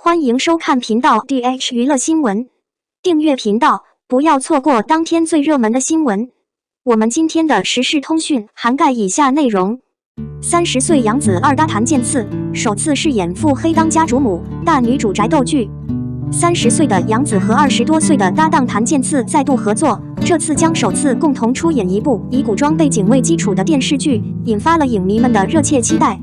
欢迎收看频道 DH 娱乐新闻，订阅频道，不要错过当天最热门的新闻。我们今天的时事通讯涵盖以下内容：30岁杨紫二搭谭健次首次饰演腹黑当家主母，大女主宅斗剧。30岁的杨紫和20多岁的搭档谭健次再度合作，这次将首次共同出演一部以古装背景为基础的电视剧，引发了影迷们的热切期待。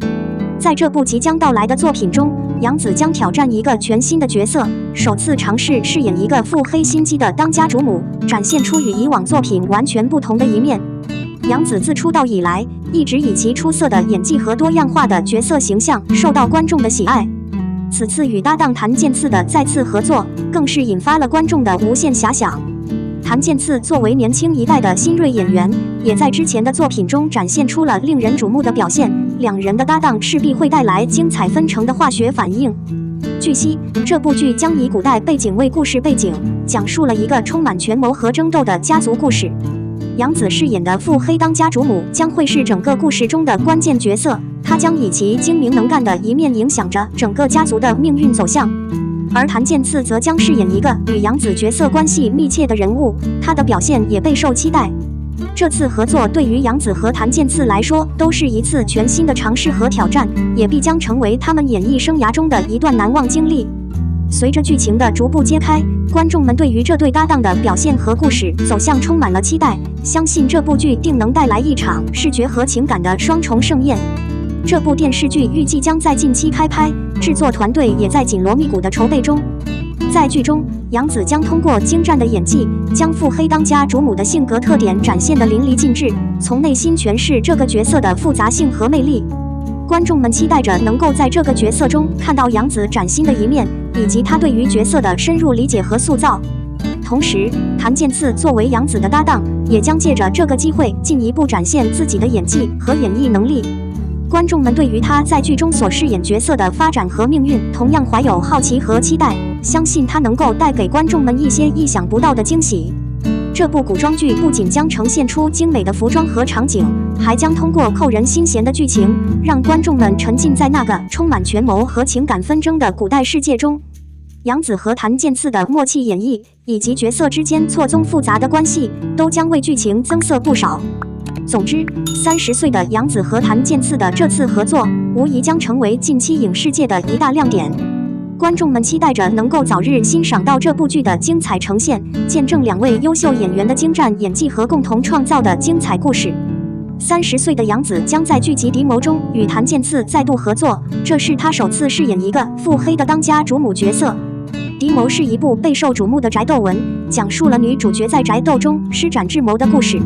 在这部即将到来的作品中，杨紫将挑战一个全新的角色，首次尝试饰演一个腹黑心机的当家主母，展现出与以往作品完全不同的一面。杨紫自出道以来，一直以其出色的演技和多样化的角色形象受到观众的喜爱。此次与搭档谭健次的再次合作，更是引发了观众的无限遐想。谭健次作为年轻一代的新锐演员，也在之前的作品中展现出了令人瞩目的表现。两人的搭档势必会带来精彩纷呈的化学反应。据悉，这部剧将以古代背景为故事背景，讲述了一个充满权谋和争斗的家族故事。杨紫饰演的腹黑当家主母将会是整个故事中的关键角色，她将以其精明能干的一面影响着整个家族的命运走向。而谭健次则将饰演一个与杨紫角色关系密切的人物，他的表现也备受期待。这次合作对于杨紫和谭健次来说都是一次全新的尝试和挑战，也必将成为他们演艺生涯中的一段难忘经历。随着剧情的逐步揭开，观众们对于这对搭档的表现和故事走向充满了期待，相信这部剧定能带来一场视觉和情感的双重盛宴。这部电视剧预计将在近期开拍，制作团队也在紧锣密鼓的筹备中。在剧中，杨紫将通过精湛的演技，将腹黑当家主母的性格特点展现得淋漓尽致，从内心诠释这个角色的复杂性和魅力。观众们期待着能够在这个角色中看到杨紫崭新的一面，以及她对于角色的深入理解和塑造。同时，谭健次作为杨紫的搭档，也将借着这个机会进一步展现自己的演技和演绎能力。观众们对于他在剧中所饰演角色的发展和命运同样怀有好奇和期待，相信他能够带给观众们一些意想不到的惊喜。这部古装剧不仅将呈现出精美的服装和场景，还将通过扣人心弦的剧情，让观众们沉浸在那个充满权谋和情感纷争的古代世界中。杨紫和谭健次的默契演绎，以及角色之间错综复杂的关系，都将为剧情增色不少。总之，30岁的杨紫和谭健次的这次合作，无疑将成为近期影视界的一大亮点。观众们期待着能够早日欣赏到这部剧的精彩呈现，见证两位优秀演员的精湛演技和共同创造的精彩故事。30岁的杨紫将在剧集《敌谋》中与谭健次再度合作，这是她首次饰演一个腹黑的当家主母角色。《敌谋》是一部备受瞩目的宅斗文，讲述了女主角在宅斗中施展智谋的故事。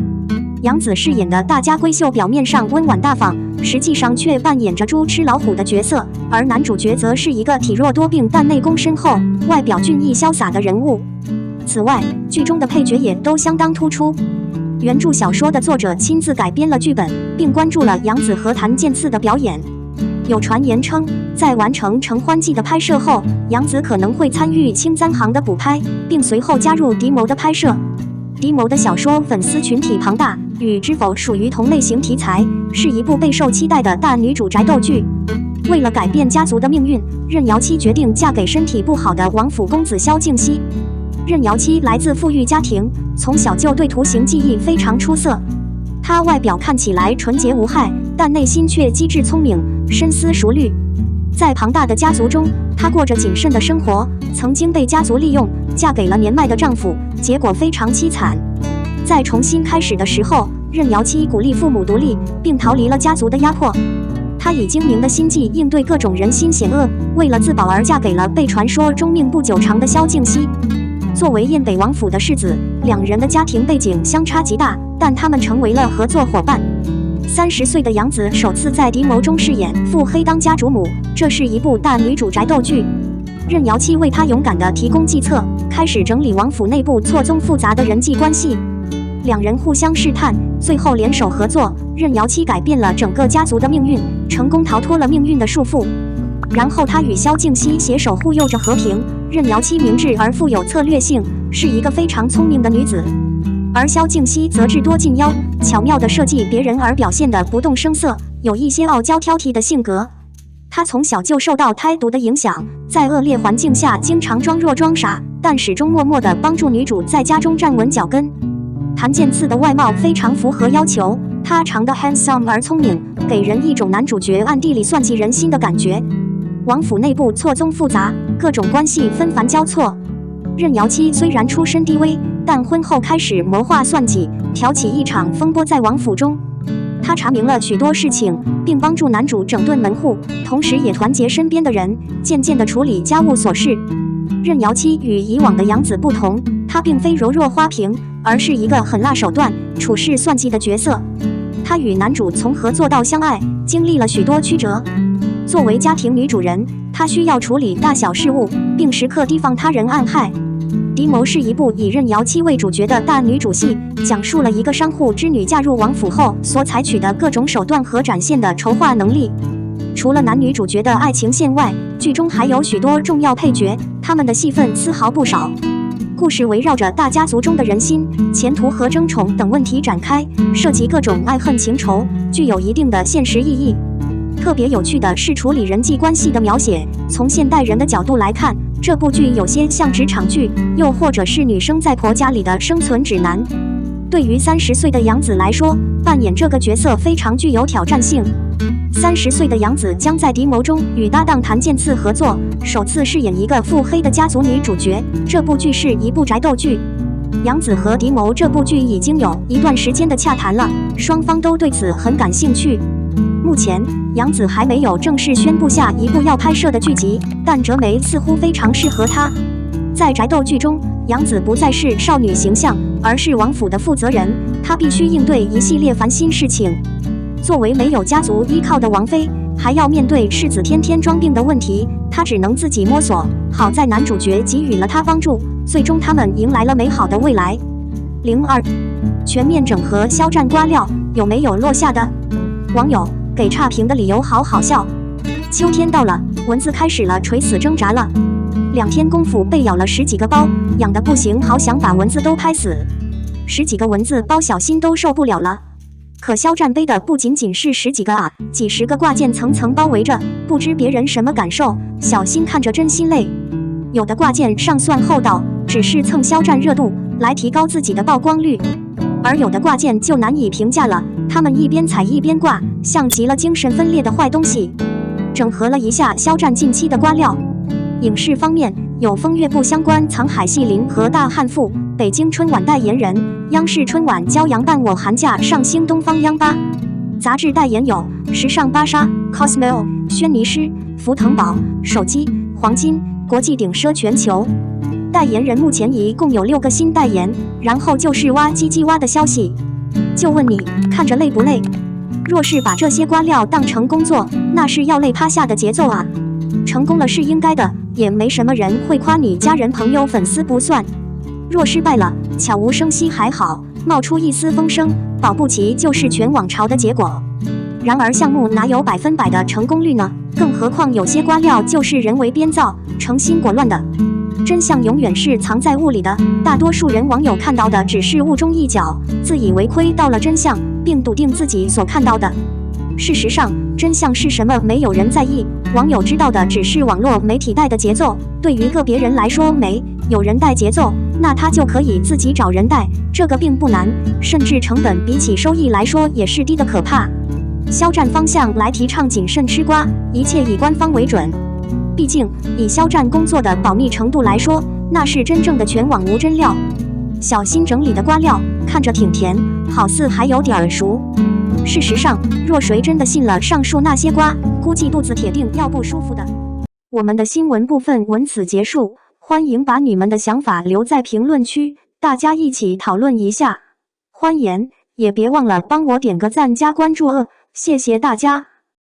杨紫饰演的大家闺秀表面上温婉大方，实际上却扮演着猪吃老虎的角色，而男主角则是一个体弱多病但内功深厚、外表俊逸潇洒的人物。此外，剧中的配角也都相当突出。原著小说的作者亲自改编了剧本，并关注了杨紫和谭健次的表演。有传言称，在完成《承欢记》的拍摄后，杨紫可能会参与《青簪行》的补拍，并随后加入《敌谋》的拍摄。敌谋的小说粉丝群体庞大，与知否属于同类型题材，是一部备受期待的大女主宅斗剧。为了改变家族的命运，任瑶妻决定嫁给身体不好的王府公子萧敬熙。任瑶妻来自富裕家庭，从小就对图形技艺非常出色。她外表看起来纯洁无害，但内心却机智聪明、深思熟虑。在庞大的家族中，她过着谨慎的生活，曾经被家族利用，嫁给了年迈的丈夫，结果非常凄惨。在重新开始的时候，任瑶妻鼓励父母独立，并逃离了家族的压迫。她以精明的心计应对各种人心险恶，为了自保而嫁给了被传说中命不久长的萧敬熙。作为燕北王府的世子，两人的家庭背景相差极大，但他们成为了合作伙伴。30岁的杨紫首次在《敌谋》中饰演腹黑当家主母，这是一部大女主宅斗剧。任瑶妻为她勇敢地提供计策，开始整理王府内部错综复杂的人际关系。两人互相试探，最后联手合作，任瑶妻改变了整个家族的命运，成功逃脱了命运的束缚。然后她与萧敬熙携手护佑着和平。任瑶妻明智而富有策略性，是一个非常聪明的女子。而萧敬熙则智多近妖，巧妙地设计别人而表现得不动声色，有一些傲娇挑剔的性格。他从小就受到胎毒的影响，在恶劣环境下经常装弱装傻，但始终默默地帮助女主在家中站稳脚跟。谭健次的外貌非常符合要求，他长得 handsome 而聪明，给人一种男主角暗地里算计人心的感觉。王府内部错综复杂，各种关系纷繁交错。任瑶妻虽然出身低微，但婚后开始谋划算计，挑起一场风波在王府中。他查明了许多事情，并帮助男主整顿门户，同时也团结身边的人，渐渐地处理家务琐事。任瑶妻与以往的杨子不同，她并非柔弱花瓶，而是一个狠辣手段、处事算计的角色。她与男主从合作到相爱，经历了许多曲折。作为家庭女主人，她需要处理大小事务，并时刻提防他人暗害。敌谋是一部以任瑶妻为主角的大女主戏，讲述了一个商户之女嫁入王府后所采取的各种手段和展现的筹划能力。除了男女主角的爱情线外，剧中还有许多重要配角，他们的戏份丝毫不少。故事围绕着大家族中的人心、前途和争宠等问题展开，涉及各种爱恨情仇，具有一定的现实意义。特别有趣的是处理人际关系的描写，从现代人的角度来看，这部剧有些像职场剧，又或者是女生在婆家里的生存指南。对于30岁的杨紫来说，扮演这个角色非常具有挑战性。30岁的杨紫将在敌谋中与搭档谭健次合作，首次饰演一个腹黑的家族女主角。这部剧是一部宅斗剧。杨紫和敌谋这部剧已经有一段时间的洽谈了，双方都对此很感兴趣。目前，杨紫还没有正式宣布下一部要拍摄的剧集，但折眉似乎非常适合她。在宅斗剧中，杨紫不再是少女形象，而是王府的负责人，她必须应对一系列烦心事情。作为没有家族依靠的王妃，还要面对世子天天装病的问题，她只能自己摸索。好在男主角给予了她帮助，最终他们迎来了美好的未来。02全面整合肖战瓜料，有没有落下的？网友给差评的理由好好笑。秋天到了，蚊子开始了垂死挣扎了，2天功夫被咬了10几个包，痒得不行，好想把蚊子都拍死。10几个蚊子包小新都受不了了。可肖战背的不仅仅是10几个啊，几十个挂件层层包围着，不知别人什么感受，小新看着真心累。有的挂件尚算厚道，只是蹭肖战热度来提高自己的曝光率，而有的挂件就难以评价了，他们一边踩一边挂，像极了精神分裂的坏东西。整合了一下肖战近期的瓜料。影视方面有风月不相关藏海系林和大汉赋，北京春晚代言人，央视春晚骄阳伴我寒假上星东方央八。杂志代言有时尚芭莎、Cosmo、轩尼诗、福腾宝、手机、黄金、国际顶奢全球。代言人目前一共有6个新代言，然后就是哇唧唧哇的消息。就问你看着累不累？若是把这些瓜料当成工作，那是要累趴下的节奏啊！成功了是应该的，也没什么人会夸你，家人朋友粉丝不算。若失败了，悄无声息还好，冒出一丝风声，保不齐就是全网潮的结果。然而项目哪有100%的成功率呢？更何况有些瓜料就是人为编造、诚心裹乱的。真相永远是藏在雾里的，大多数人网友看到的只是雾中一角，自以为窥到了真相，并笃定自己所看到的。事实上，真相是什么没有人在意，网友知道的只是网络媒体带的节奏。对于个别人来说，没有人带节奏，那他就可以自己找人带，这个并不难，甚至成本比起收益来说也是低的可怕。肖战方向来提倡谨慎吃瓜，一切以官方为准。毕竟以肖战工作的保密程度来说，那是真正的全网无真料。小新整理的瓜料看着挺甜，好似还有点熟。事实上，若谁真的信了上述那些瓜，估计肚子铁定要不舒服的。我们的新闻部分文此结束，欢迎把你们的想法留在评论区，大家一起讨论一下。欢迎，也别忘了帮我点个赞加关注谢谢大家。